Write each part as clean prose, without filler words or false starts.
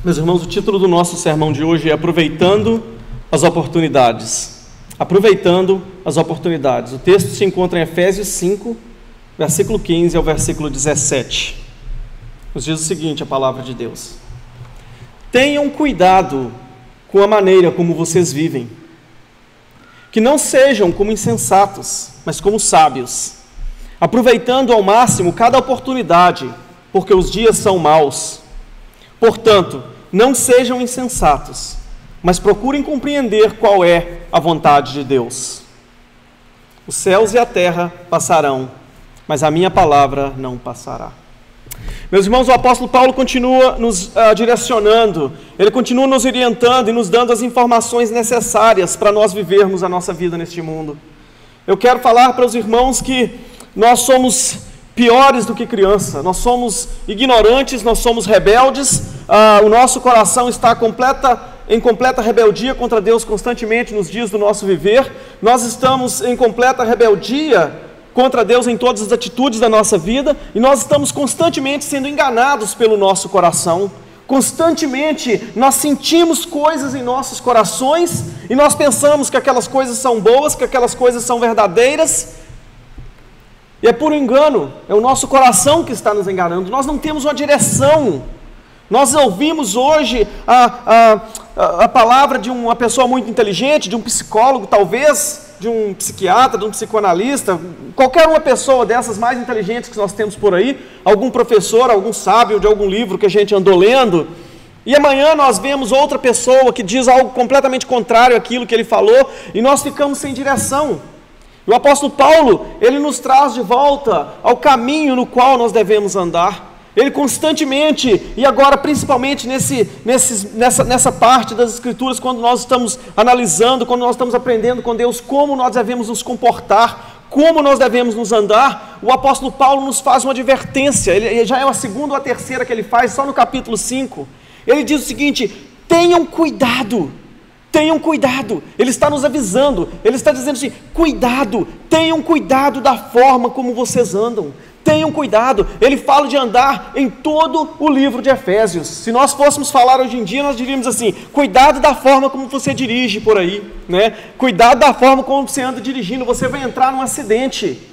Meus irmãos, o título do nosso sermão de hoje é Aproveitando as Oportunidades. Aproveitando as oportunidades. O texto se encontra em Efésios 5, versículo 15 ao versículo 17. Nos diz o seguinte, a palavra de Deus: Tenham cuidado com a maneira como vocês vivem, que não sejam como insensatos, mas como sábios, aproveitando ao máximo cada oportunidade, porque os dias são maus. Portanto, não sejam insensatos, mas procurem compreender qual é a vontade de Deus. Os céus e a terra passarão, mas a minha palavra não passará. Meus irmãos, o apóstolo Paulo continua nos direcionando, ele continua nos orientando e nos dando as informações necessárias para nós vivermos a nossa vida neste mundo. Eu quero falar para os irmãos que nós somos piores do que criança, nós somos ignorantes, nós somos rebeldes, o nosso coração está em completa rebeldia contra Deus constantemente nos dias do nosso viver, nós estamos em completa rebeldia contra Deus em todas as atitudes da nossa vida, e nós estamos constantemente sendo enganados pelo nosso coração. Constantemente nós sentimos coisas em nossos corações, e nós pensamos que aquelas coisas são boas, que aquelas coisas são verdadeiras, e é puro engano, é o nosso coração que está nos enganando. Nós não temos uma direção. Nós ouvimos hoje a palavra de uma pessoa muito inteligente, de um psicólogo talvez, de um psiquiatra, de um psicoanalista, qualquer uma pessoa dessas mais inteligentes que nós temos por aí, algum professor, algum sábio de algum livro que a gente andou lendo, e amanhã nós vemos outra pessoa que diz algo completamente contrário àquilo que ele falou, e nós ficamos sem direção. E o apóstolo Paulo, ele nos traz de volta ao caminho no qual nós devemos andar. Ele constantemente, e agora principalmente nessa parte das Escrituras, quando nós estamos analisando, quando nós estamos aprendendo com Deus como nós devemos nos comportar, como nós devemos nos andar, o apóstolo Paulo nos faz uma advertência. Ele já é a segunda ou a terceira que ele faz, só no capítulo 5. Ele diz o seguinte: tenham cuidado. Tenham cuidado, ele está nos avisando, ele está dizendo assim, cuidado, tenham cuidado da forma como vocês andam, tenham cuidado. Ele fala de andar em todo o livro de Efésios. Se nós fôssemos falar hoje em dia, nós diríamos assim, cuidado da forma como você dirige por aí, né? Cuidado da forma como você anda dirigindo, você vai entrar num acidente.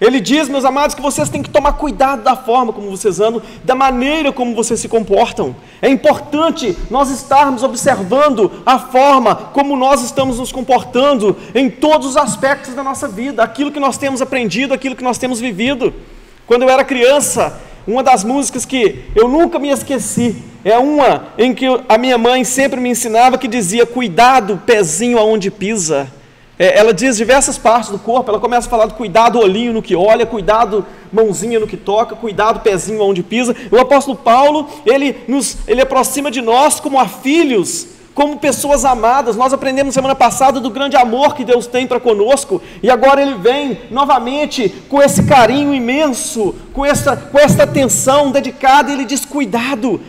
Ele diz, meus amados, que vocês têm que tomar cuidado da forma como vocês andam, da maneira como vocês se comportam. É importante nós estarmos observando a forma como nós estamos nos comportando em todos os aspectos da nossa vida, aquilo que nós temos aprendido, aquilo que nós temos vivido. Quando eu era criança, uma das músicas que eu nunca me esqueci, é uma em que a minha mãe sempre me ensinava, que dizia, cuidado, pezinho aonde pisa. Ela diz diversas partes do corpo, ela começa a falar do cuidado olhinho no que olha, cuidado mãozinha no que toca, cuidado pezinho onde pisa. O apóstolo Paulo, ele aproxima de nós como a filhos, como pessoas amadas. Nós aprendemos semana passada do grande amor que Deus tem para conosco, e agora ele vem novamente com esse carinho imenso, com esta atenção dedicada, e ele diz, cuidado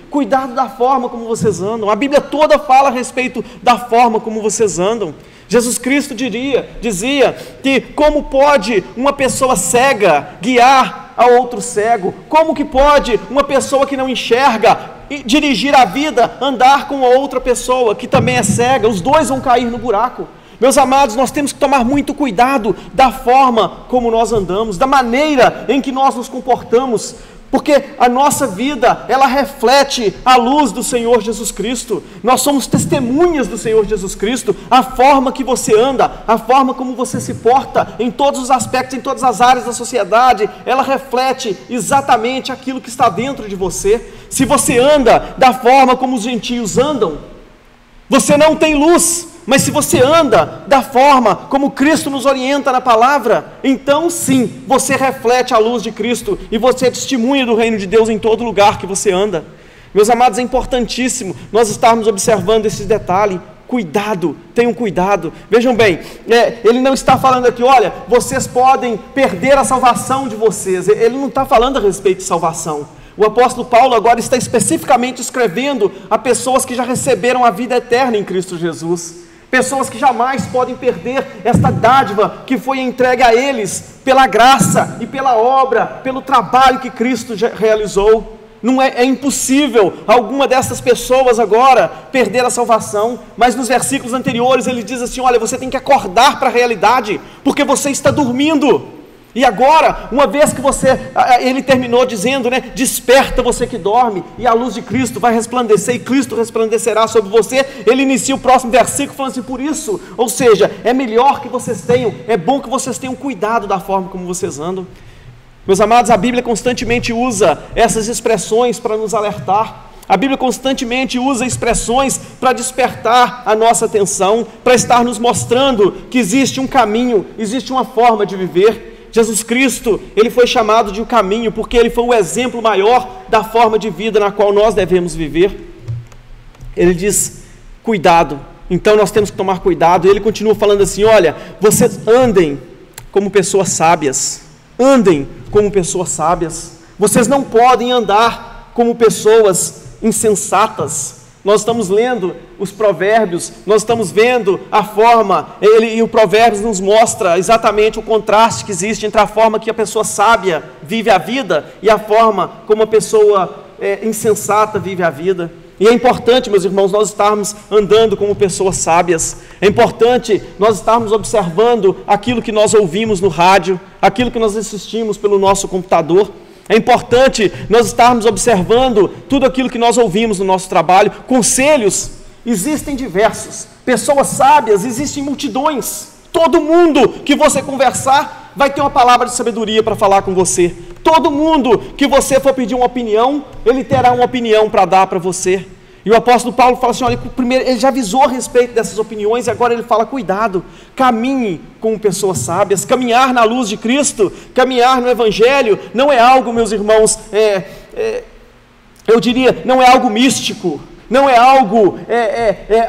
da forma como vocês andam. A Bíblia toda fala a respeito da forma como vocês andam. Jesus Cristo dizia que como pode uma pessoa cega guiar a outro cego? Como que pode uma pessoa que não enxerga dirigir a vida, andar com outra pessoa que também é cega? Os dois vão cair no buraco. Meus amados, nós temos que tomar muito cuidado da forma como nós andamos, da maneira em que nós nos comportamos, porque a nossa vida, ela reflete a luz do Senhor Jesus Cristo. Nós somos testemunhas do Senhor Jesus Cristo. A forma que você anda, a forma como você se porta, em todos os aspectos, em todas as áreas da sociedade, ela reflete exatamente aquilo que está dentro de você. Se você anda da forma como os gentios andam, você não tem luz. Mas se você anda da forma como Cristo nos orienta na palavra, então sim, você reflete a luz de Cristo, e você é testemunha do reino de Deus em todo lugar que você anda. Meus amados, é importantíssimo nós estarmos observando esse detalhe. Cuidado, tenham cuidado. Vejam bem, ele não está falando aqui, olha, vocês podem perder a salvação de vocês. Ele não está falando a respeito de salvação. O apóstolo Paulo agora está especificamente escrevendo a pessoas que já receberam a vida eterna em Cristo Jesus. Pessoas que jamais podem perder esta dádiva que foi entregue a eles pela graça e pela obra, pelo trabalho que Cristo já realizou. Não é impossível alguma dessas pessoas agora perder a salvação, mas nos versículos anteriores ele diz assim: olha, você tem que acordar para a realidade, porque você está dormindo. E agora, uma vez que ele terminou dizendo, né, desperta você que dorme, e a luz de Cristo vai resplandecer, e Cristo resplandecerá sobre você. Ele inicia o próximo versículo falando assim: por isso, ou seja, é melhor que vocês tenham, é bom que vocês tenham cuidado da forma como vocês andam. Meus amados, a Bíblia constantemente usa essas expressões para nos alertar. A Bíblia constantemente usa expressões para despertar a nossa atenção, para estar nos mostrando que existe um caminho, existe uma forma de viver. Jesus Cristo, ele foi chamado de um caminho, porque ele foi o exemplo maior da forma de vida na qual nós devemos viver. Ele diz: cuidado, então nós temos que tomar cuidado. E ele continua falando assim: olha, vocês andem como pessoas sábias, andem como pessoas sábias, vocês não podem andar como pessoas insensatas. Nós estamos lendo os provérbios, nós estamos vendo a forma, e o provérbios nos mostra exatamente o contraste que existe entre a forma que a pessoa sábia vive a vida e a forma como a pessoa insensata vive a vida. E é importante, meus irmãos, nós estarmos andando como pessoas sábias. É importante nós estarmos observando aquilo que nós ouvimos no rádio, aquilo que nós assistimos pelo nosso computador. É importante nós estarmos observando tudo aquilo que nós ouvimos no nosso trabalho. Conselhos existem diversos, pessoas sábias existem multidões. Todo mundo que você conversar vai ter uma palavra de sabedoria para falar com você. Todo mundo que você for pedir uma opinião, ele terá uma opinião para dar para você. E o apóstolo Paulo fala assim: olha, primeiro ele já avisou a respeito dessas opiniões, e agora ele fala: cuidado, caminhe como pessoas sábias. Caminhar na luz de Cristo, caminhar no Evangelho, não é algo, meus irmãos, eu diria, não é algo místico, não é algo,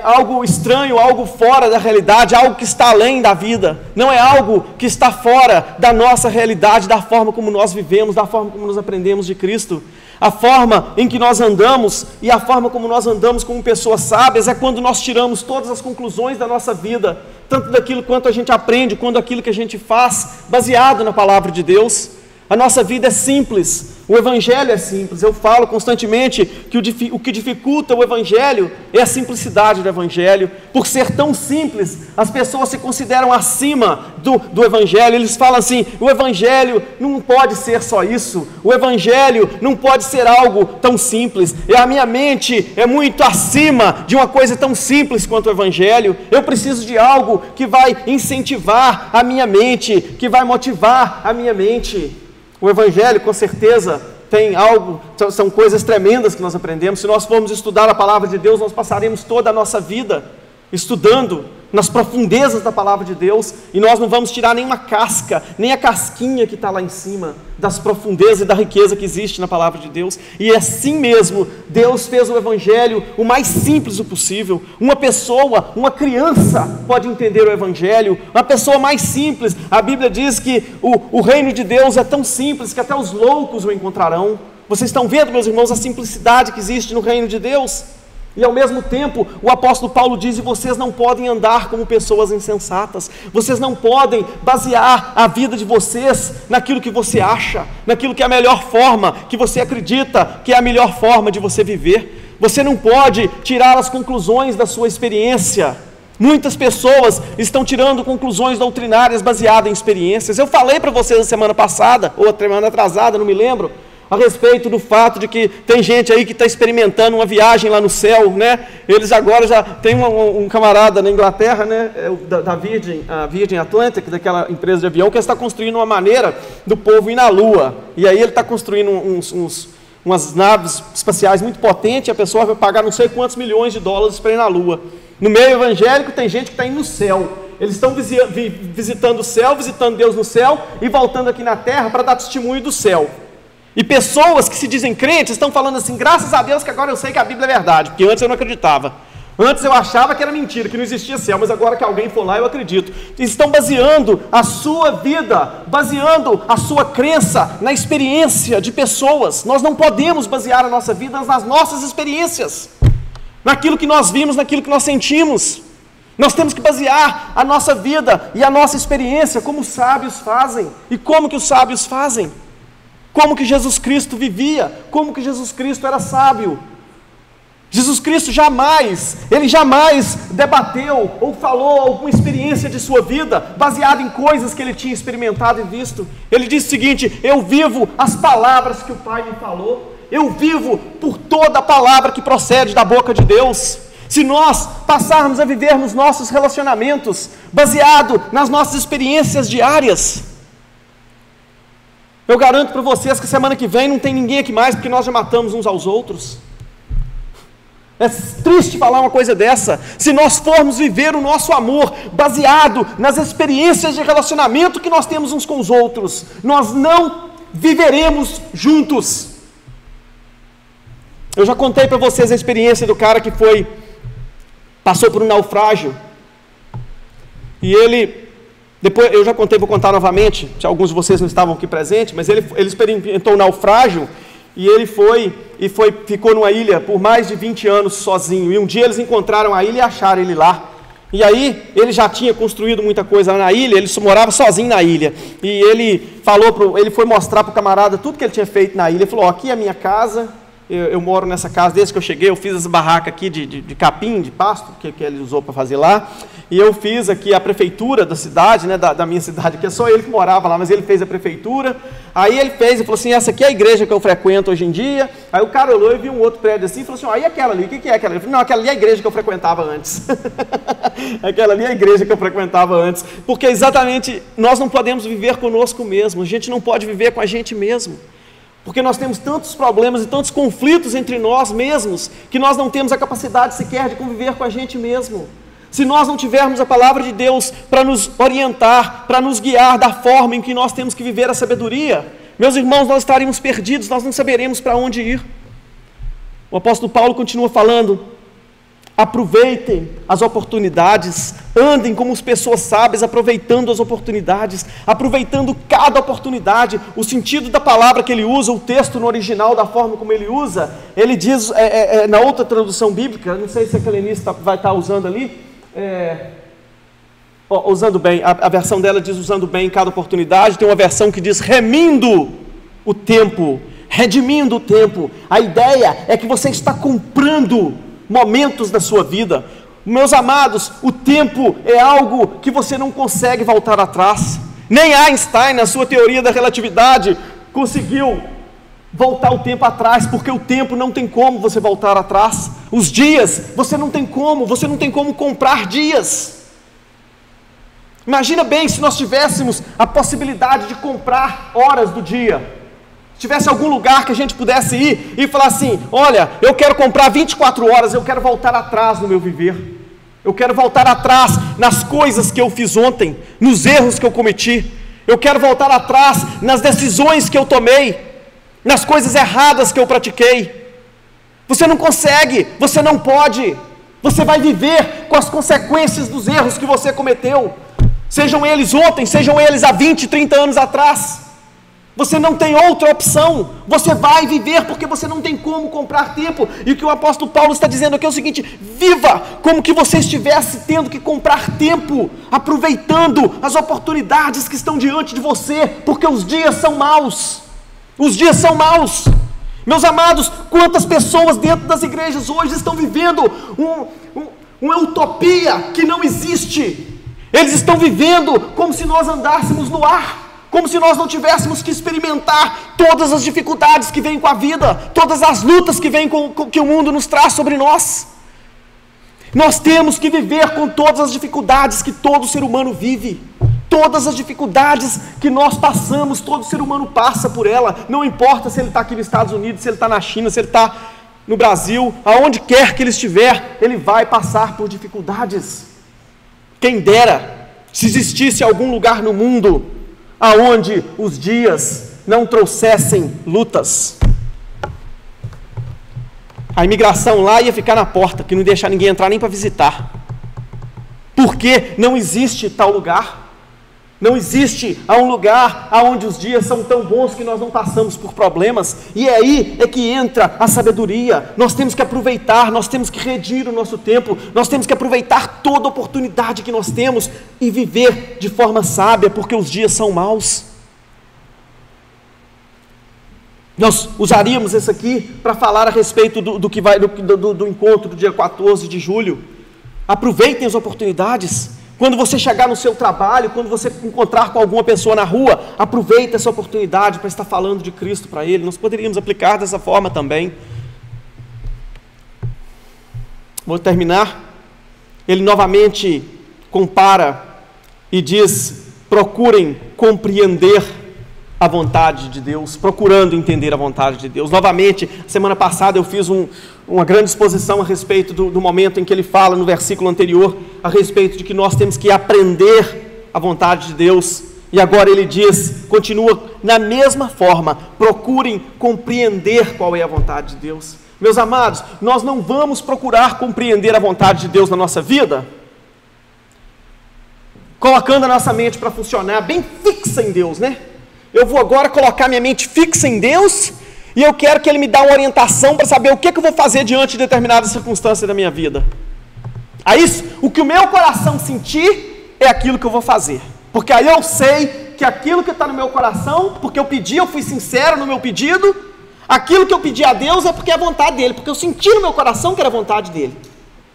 algo estranho, algo fora da realidade, algo que está além da vida, não é algo que está fora da nossa realidade, da forma como nós vivemos, da forma como nós aprendemos de Cristo. A forma em que nós andamos e a forma como nós andamos como pessoas sábias é quando nós tiramos todas as conclusões da nossa vida, tanto daquilo quanto a gente aprende, quanto aquilo que a gente faz, baseado na palavra de Deus. A nossa vida é simples, o Evangelho é simples. Eu falo constantemente que o que dificulta o Evangelho é a simplicidade do Evangelho. Por ser tão simples, as pessoas se consideram acima do Evangelho. Eles falam assim: o Evangelho não pode ser só isso, o Evangelho não pode ser algo tão simples, a minha mente é muito acima de uma coisa tão simples quanto o Evangelho. Eu preciso de algo que vai incentivar a minha mente, que vai motivar a minha mente. O Evangelho, com certeza, tem algo, são coisas tremendas que nós aprendemos. Se nós formos estudar a palavra de Deus, nós passaremos toda a nossa vida estudando nas profundezas da palavra de Deus, e nós não vamos tirar nenhuma casca, nem a casquinha que está lá em cima das profundezas e da riqueza que existe na palavra de Deus. E assim mesmo, Deus fez o Evangelho o mais simples possível. Uma pessoa, uma criança pode entender o Evangelho, uma pessoa mais simples. A Bíblia diz que o reino de Deus é tão simples que até os loucos o encontrarão. Vocês estão vendo, meus irmãos, a simplicidade que existe no reino de Deus? E ao mesmo tempo, o apóstolo Paulo diz: e vocês não podem andar como pessoas insensatas, vocês não podem basear a vida de vocês naquilo que você acha, naquilo que é a melhor forma, que você acredita que é a melhor forma de você viver. Você não pode tirar as conclusões da sua experiência. Muitas pessoas estão tirando conclusões doutrinárias baseadas em experiências. Eu falei para vocês na semana passada, ou a semana atrasada, não me lembro, a respeito do fato de que tem gente aí que está experimentando uma viagem lá no céu, né? Eles agora já tem um camarada na Inglaterra, né? Da Virgin Atlantic, daquela empresa de avião, que está construindo uma maneira do povo ir na Lua. E aí ele está construindo umas naves espaciais muito potentes, e a pessoa vai pagar não sei quantos milhões de dólares para ir na Lua. No meio evangélico tem gente que está indo no céu. Eles estão visitando o céu, visitando Deus no céu e voltando aqui na terra para dar testemunho do céu. E pessoas que se dizem crentes estão falando assim: graças a Deus que agora eu sei que a Bíblia é verdade, porque antes eu não acreditava. Antes eu achava que era mentira, que não existia céu, mas agora que alguém for lá eu acredito. Estão baseando a sua vida, baseando a sua crença na experiência de pessoas. Nós não podemos basear a nossa vida nas nossas experiências, naquilo que nós vimos, naquilo que nós sentimos. Nós temos que basear a nossa vida e a nossa experiência como os sábios fazem. E como que os sábios fazem? como que Jesus Cristo vivia, como que Jesus Cristo era sábio. Jesus Cristo jamais debateu ou falou alguma experiência de sua vida baseada em coisas que ele tinha experimentado e visto. Ele disse o seguinte: eu vivo as palavras que o Pai me falou, eu vivo por toda a palavra que procede da boca de Deus. Se nós passarmos a viver nos nossos relacionamentos baseado nas nossas experiências diárias, eu garanto para vocês que semana que vem não tem ninguém aqui mais, porque nós já matamos uns aos outros. É triste falar uma coisa dessa. Se nós formos viver o nosso amor baseado nas experiências de relacionamento que nós temos uns com os outros, nós não viveremos juntos. Eu já contei para vocês a experiência do cara que passou por um naufrágio, e ele, depois eu já contei, vou contar novamente, se alguns de vocês não estavam aqui presentes, mas ele experimentou um naufrágio, e ele ficou numa ilha por mais de 20 anos sozinho, e um dia eles encontraram a ilha e acharam ele lá. E aí ele já tinha construído muita coisa lá na ilha, ele morava sozinho na ilha, e ele foi mostrar para o camarada tudo que ele tinha feito na ilha. Ele falou: aqui é a minha casa, eu moro nessa casa desde que eu cheguei, eu fiz essa barraca aqui de capim, de pasto, que ele usou para fazer lá, e eu fiz aqui a prefeitura da cidade, né, da minha cidade, que é só ele que morava lá, mas ele fez a prefeitura. Aí ele falou assim: essa aqui é a igreja que eu frequento hoje em dia. Aí o cara olhou e viu um outro prédio assim, e falou assim: aí aquela ali, o que é aquela ali? Eu falei: não, aquela ali é a igreja que eu frequentava antes. Aquela ali é a igreja que eu frequentava antes. Porque exatamente, nós não podemos viver conosco mesmo, a gente não pode viver com a gente mesmo, porque nós temos tantos problemas e tantos conflitos entre nós mesmos, que nós não temos a capacidade sequer de conviver com a gente mesmo. Se nós não tivermos a palavra de Deus para nos orientar, para nos guiar da forma em que nós temos que viver a sabedoria, meus irmãos, nós estaríamos perdidos, nós não saberemos para onde ir. O apóstolo Paulo continua falando: aproveitem as oportunidades, andem como as pessoas sábias, aproveitando as oportunidades, aproveitando cada oportunidade. O sentido da palavra que ele usa, o texto no original, da forma como ele usa, ele diz, na outra tradução bíblica, não sei se a Clenícia vai estar usando ali, usando bem, a versão dela diz usando bem cada oportunidade. Tem uma versão que diz remindo o tempo, redimindo o tempo. A ideia é que você está comprando momentos da sua vida. Meus amados, o tempo é algo que você não consegue voltar atrás. Nem Einstein, na sua teoria da relatividade, conseguiu voltar o tempo atrás, porque o tempo não tem como você voltar atrás. Os dias, você não tem como comprar dias. Imagina bem se nós tivéssemos a possibilidade de comprar horas do dia. Se tivesse algum lugar que a gente pudesse ir e falar assim: olha, eu quero comprar 24 horas, eu quero voltar atrás no meu viver. Eu quero voltar atrás nas coisas que eu fiz ontem, nos erros que eu cometi. Eu quero voltar atrás nas decisões que eu tomei, nas coisas erradas que eu pratiquei. Você não consegue, você não pode. Você vai viver com as consequências dos erros que você cometeu, sejam eles ontem, sejam eles há 20, 30 anos atrás. Você não tem outra opção, você vai viver, porque você não tem como comprar tempo. E o que o apóstolo Paulo está dizendo aqui é o seguinte: viva como que você estivesse tendo que comprar tempo, aproveitando as oportunidades que estão diante de você, porque os dias são maus. Os dias são maus. Meus amados, quantas pessoas dentro das igrejas hoje estão vivendo uma utopia que não existe. Eles estão vivendo como se nós andássemos no ar, como se nós não tivéssemos que experimentar todas as dificuldades que vêm com a vida, todas as lutas que que o mundo nos traz sobre nós. Nós temos que viver com todas as dificuldades que todo ser humano vive. Todas as dificuldades que nós passamos, todo ser humano passa por ela. Não importa se ele está aqui nos Estados Unidos, se ele está na China, se ele está no Brasil, aonde quer que ele estiver, ele vai passar por dificuldades. Quem dera se existisse algum lugar no mundo aonde os dias não trouxessem lutas. A imigração lá ia ficar na porta, que não ia deixar ninguém entrar nem para visitar, porque não existe tal lugar. Não existe um lugar onde os dias são tão bons que nós não passamos por problemas. E é aí que entra a sabedoria. Nós temos que aproveitar, nós temos que redir o nosso tempo, nós temos que aproveitar toda oportunidade que nós temos e viver de forma sábia, porque os dias são maus. Nós usaríamos isso aqui para falar a respeito do encontro do dia 14 de julho. Aproveitem as oportunidades. Quando você chegar no seu trabalho, quando você encontrar com alguma pessoa na rua, aproveite essa oportunidade para estar falando de Cristo para ele. Nós poderíamos aplicar dessa forma também. Vou terminar. Ele novamente compara e diz: procurem compreender a vontade de Deus, procurando entender a vontade de Deus. Novamente, semana passada eu fiz uma grande exposição a respeito do momento em que ele fala no versículo anterior, a respeito de que nós temos que aprender a vontade de Deus, e agora ele diz, continua na mesma forma, procurem compreender qual é a vontade de Deus. Meus amados, nós não vamos procurar compreender a vontade de Deus na nossa vida, colocando a nossa mente para funcionar bem fixa em Deus, né? Eu vou agora colocar minha mente fixa em Deus e eu quero que Ele me dê uma orientação para saber o que eu vou fazer diante de determinadas circunstâncias da minha vida. Aí, o que o meu coração sentir é aquilo que eu vou fazer. Porque aí eu sei que aquilo que está no meu coração, porque eu pedi, eu fui sincero no meu pedido, aquilo que eu pedi a Deus é porque é a vontade dEle, porque eu senti no meu coração que era a vontade dEle.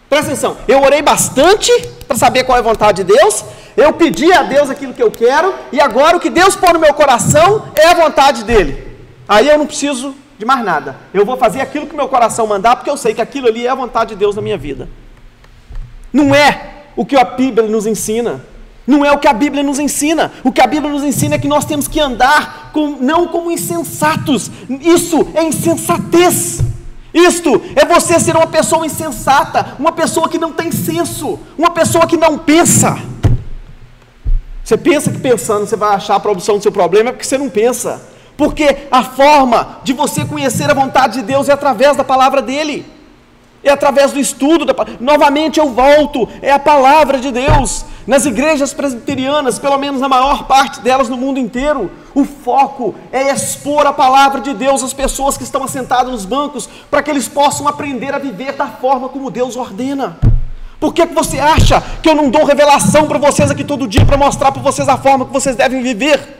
Presta atenção, eu orei bastante para saber qual é a vontade de Deus, eu pedi a Deus aquilo que eu quero, e agora o que Deus põe no meu coração é a vontade dEle. Aí eu não preciso de mais nada, eu vou fazer aquilo que o meu coração mandar, porque eu sei que aquilo ali é a vontade de Deus na minha vida. Não é o que a Bíblia nos ensina, não é o que a Bíblia nos ensina. O que a Bíblia nos ensina é que nós temos que andar não como insensatos, isso é insensatez. Isto é você ser uma pessoa insensata, uma pessoa que não tem senso, uma pessoa que não pensa. Você pensa que pensando você vai achar a solução do seu problema, é porque você não pensa. Porque a forma de você conhecer a vontade de Deus é através da palavra dEle, é através do estudo da palavra. Novamente eu volto, é a palavra de Deus. Nas igrejas presbiterianas, pelo menos na maior parte delas no mundo inteiro, o foco é expor a palavra de Deus às pessoas que estão assentadas nos bancos, para que eles possam aprender a viver da forma como Deus ordena. Por que você acha que eu não dou revelação para vocês aqui todo dia, para mostrar para vocês a forma que vocês devem viver?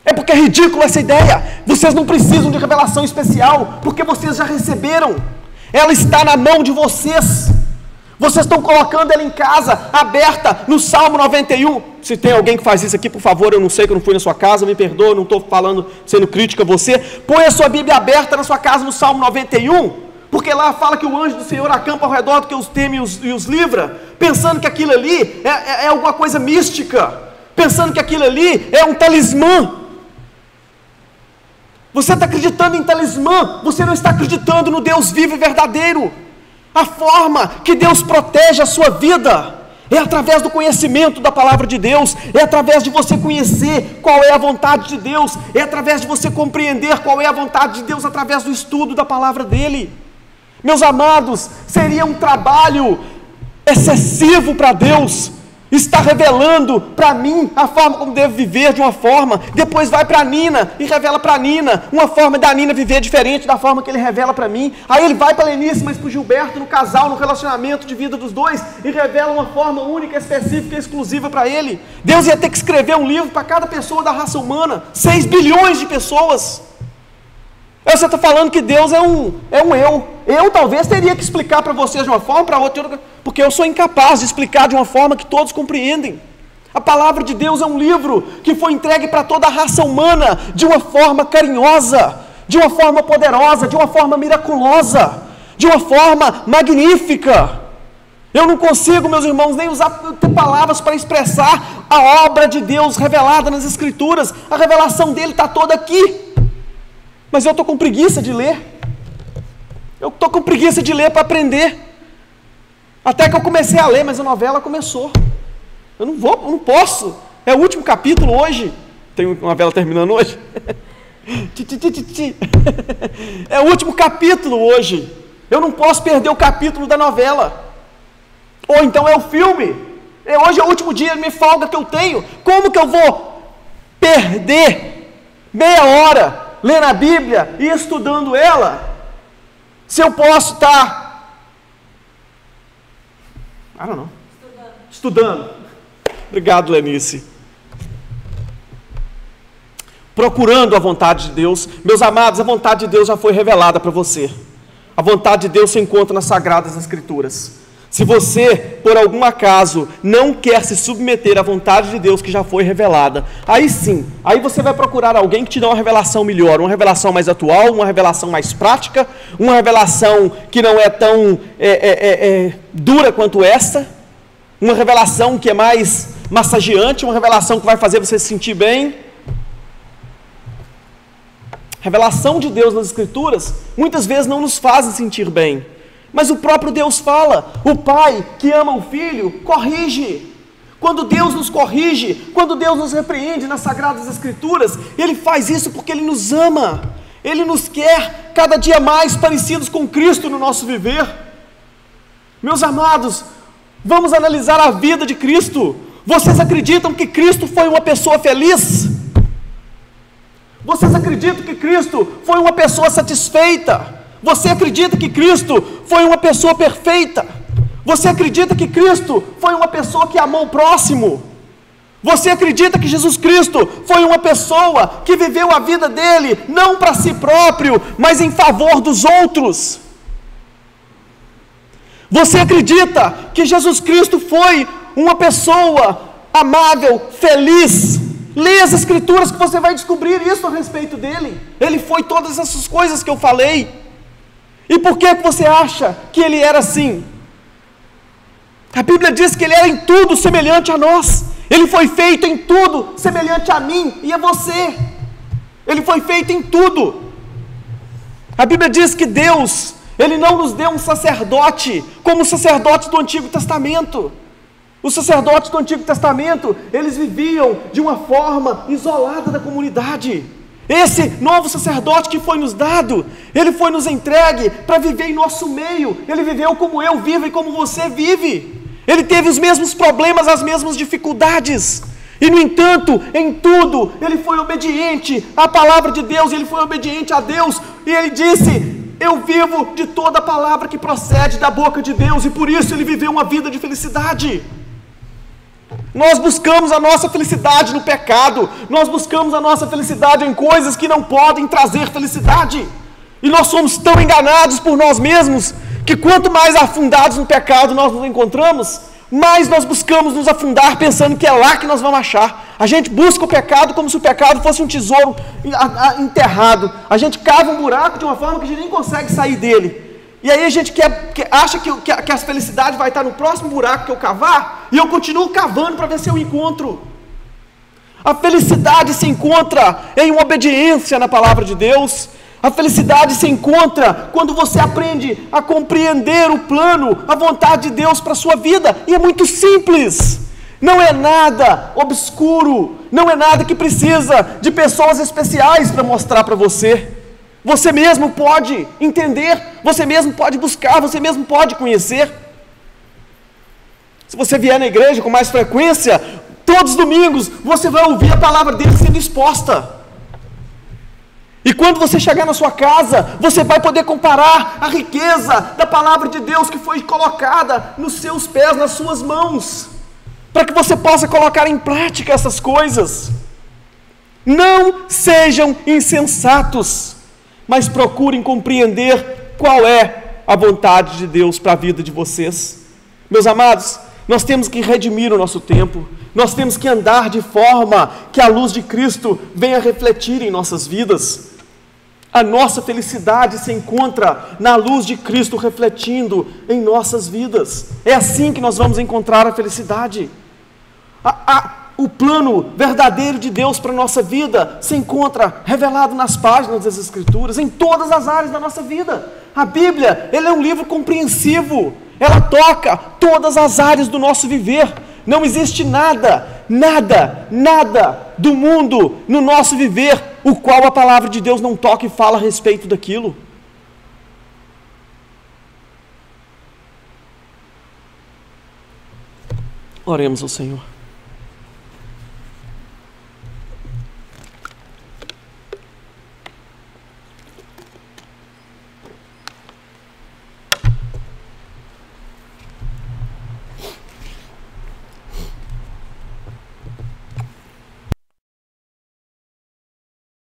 É porque é ridícula essa ideia. Vocês não precisam de revelação especial, porque vocês já receberam. Ela está na mão de vocês. Vocês estão colocando ela em casa, aberta, no Salmo 91. Se tem alguém que faz isso aqui, por favor, eu não sei, que eu não fui na sua casa, me perdoa, não estou falando, sendo crítica a você. Põe a sua Bíblia aberta na sua casa, no Salmo 91, porque lá fala que o anjo do Senhor acampa ao redor do que os teme e os livra, pensando que aquilo ali é alguma coisa mística, pensando que aquilo ali é um talismã. Você está acreditando em talismã, você não está acreditando no Deus vivo e verdadeiro. A forma que Deus protege a sua vida é através do conhecimento da palavra de Deus, é através de você conhecer qual é a vontade de Deus, é através de você compreender qual é a vontade de Deus através do estudo da palavra dEle. Meus amados, seria um trabalho excessivo para Deus estar revelando para mim a forma como devo viver de uma forma, depois vai para a Nina e revela para a Nina uma forma da Nina viver diferente da forma que ele revela para mim, aí ele vai para a Lenice, mas para o Gilberto, no casal, no relacionamento de vida dos dois, e revela uma forma única, específica e exclusiva para ele. Deus ia ter que escrever um livro para cada pessoa da raça humana, 6 bilhões de pessoas. Você está falando que Deus é um eu talvez teria que explicar para vocês de uma forma, para outra, porque eu sou incapaz de explicar de uma forma que todos compreendem. A palavra de Deus é um livro que foi entregue para toda a raça humana, de uma forma carinhosa, de uma forma poderosa, de uma forma miraculosa, de uma forma magnífica. Eu não consigo, meus irmãos, nem usar palavras para expressar a obra de Deus revelada nas Escrituras. A revelação dele está toda aqui. Mas eu estou com preguiça de ler. Eu estou com preguiça de ler para aprender. Até que eu comecei a ler, mas a novela começou. Eu não posso. É o último capítulo hoje. Tem uma novela terminando hoje? É o último capítulo hoje. Eu não posso perder o capítulo da novela. Ou então é o filme. Hoje é o último dia de folga que eu tenho. Como que eu vou perder meia hora lendo a Bíblia e estudando ela, se eu posso estar estudando. Obrigado, Lenice. procurando a vontade de Deus. Meus amados, a vontade de Deus já foi revelada para você. A vontade de Deus se encontra nas Sagradas Escrituras. Se você, por algum acaso, não quer se submeter à vontade de Deus que já foi revelada, aí sim, aí você vai procurar alguém que te dá uma revelação melhor, uma revelação mais atual, uma revelação mais prática, uma revelação que não é tão dura quanto esta, uma revelação que é mais massageante, uma revelação que vai fazer você se sentir bem. A revelação de Deus nas Escrituras muitas vezes não nos faz sentir bem. Mas o próprio Deus fala, o pai que ama o filho, corrige. Quando Deus nos corrige, quando Deus nos repreende nas Sagradas Escrituras, Ele faz isso porque Ele nos ama. Ele nos quer cada dia mais parecidos com Cristo no nosso viver. Meus amados, vamos analisar a vida de Cristo. Vocês acreditam que Cristo foi uma pessoa feliz? Vocês acreditam que Cristo foi uma pessoa satisfeita? Você acredita que Cristo foi uma pessoa perfeita? Você acredita que Cristo foi uma pessoa que amou o próximo? Você acredita que Jesus Cristo foi uma pessoa que viveu a vida dele não para si próprio, mas em favor dos outros? Você acredita que Jesus Cristo foi uma pessoa amável, feliz? Leia as Escrituras que você vai descobrir isso a respeito dele. Ele foi todas essas coisas que eu falei. E por que você acha que ele era assim? A Bíblia diz que ele era em tudo semelhante a nós. Ele foi feito em tudo semelhante a mim e a você. Ele foi feito em tudo. A Bíblia diz que Deus, Ele não nos deu um sacerdote como os sacerdotes do Antigo Testamento. Os sacerdotes do Antigo Testamento, eles viviam de uma forma isolada da comunidade. Esse novo sacerdote que foi nos dado, ele foi nos entregue para viver em nosso meio. Ele viveu como eu vivo e como você vive. Ele teve os mesmos problemas, as mesmas dificuldades. E no entanto, em tudo, ele foi obediente à palavra de Deus, ele foi obediente a Deus. E ele disse: eu vivo de toda a palavra que procede da boca de Deus. E por isso ele viveu uma vida de felicidade. Nós buscamos a nossa felicidade no pecado, nós buscamos a nossa felicidade em coisas que não podem trazer felicidade, e nós somos tão enganados por nós mesmos, que quanto mais afundados no pecado nós nos encontramos, mais nós buscamos nos afundar pensando que é lá que nós vamos achar. A gente busca o pecado como se o pecado fosse um tesouro enterrado, a gente cava um buraco de uma forma que a gente nem consegue sair dele. E aí a gente acha que a felicidade vai estar no próximo buraco que eu cavar, e eu continuo cavando para ver se eu encontro. A felicidade se encontra em uma obediência na palavra de Deus. A felicidade se encontra quando você aprende a compreender o plano, a vontade de Deus para a sua vida. E é muito simples. Não é nada obscuro, não é nada que precisa de pessoas especiais para mostrar para você. Você mesmo pode entender, você mesmo pode buscar, você mesmo pode conhecer. Se você vier na igreja com mais frequência, todos os domingos, você vai ouvir a palavra dele sendo exposta. E quando você chegar na sua casa, você vai poder comparar a riqueza da palavra de Deus que foi colocada nos seus pés, nas suas mãos, para que você possa colocar em prática essas coisas. Não sejam insensatos, mas procurem compreender qual é a vontade de Deus para a vida de vocês. Meus amados, nós temos que redimir o nosso tempo, nós temos que andar de forma que a luz de Cristo venha refletir em nossas vidas. A nossa felicidade se encontra na luz de Cristo refletindo em nossas vidas. É assim que nós vamos encontrar a felicidade. O plano verdadeiro de Deus para a nossa vida se encontra revelado nas páginas das Escrituras, em todas as áreas da nossa vida. A Bíblia, ela é um livro compreensivo, ela toca todas as áreas do nosso viver. Não existe nada do mundo no nosso viver, o qual a palavra de Deus não toca e fala a respeito daquilo. Oremos ao Senhor.